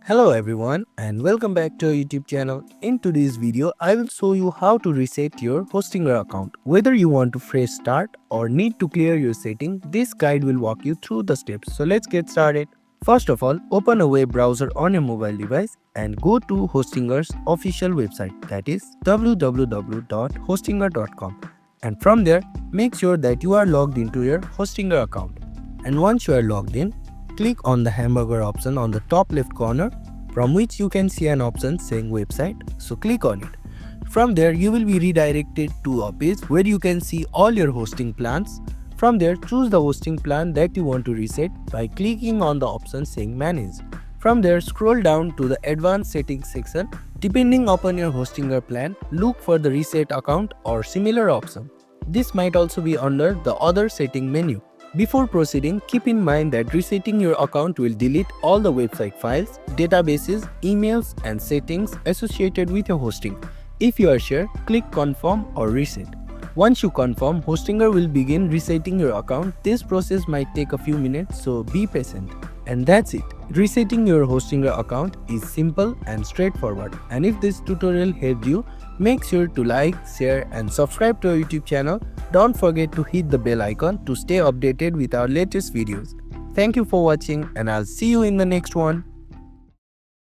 Hello everyone and welcome back to our YouTube channel. In today's video, I will show you how to reset your Hostinger account. Whether you want to fresh start or need to clear your setting, this guide will walk you through the steps. So let's get started. First of all, open a web browser on your mobile device and go to Hostinger's official website, that is www.hostinger.com. And from there, make sure that you are logged into your Hostinger account. And once you are logged in, click on the hamburger option on the top left corner, from which you can see an option saying website, so click on it. From there you will be redirected to a page where you can see all your hosting plans. From there, choose the hosting plan that you want to reset by clicking on the option saying manage. From there, scroll down to the advanced settings section. Depending upon your Hostinger plan, look for the reset account or similar option. This might also be under the other setting menu. Before proceeding, keep in mind that resetting your account will delete all the website files, databases, emails, and settings associated with your hosting. If you are sure, click confirm or reset. Once you confirm, Hostinger will begin resetting your account. This process might take a few minutes, so be patient. And that's it. Resetting your Hostinger account is simple and straightforward. And if this tutorial helped you, make sure to like, share, and subscribe to our YouTube channel. Don't forget to hit the bell icon to stay updated with our latest videos. Thank you for watching, and I'll see you in the next one.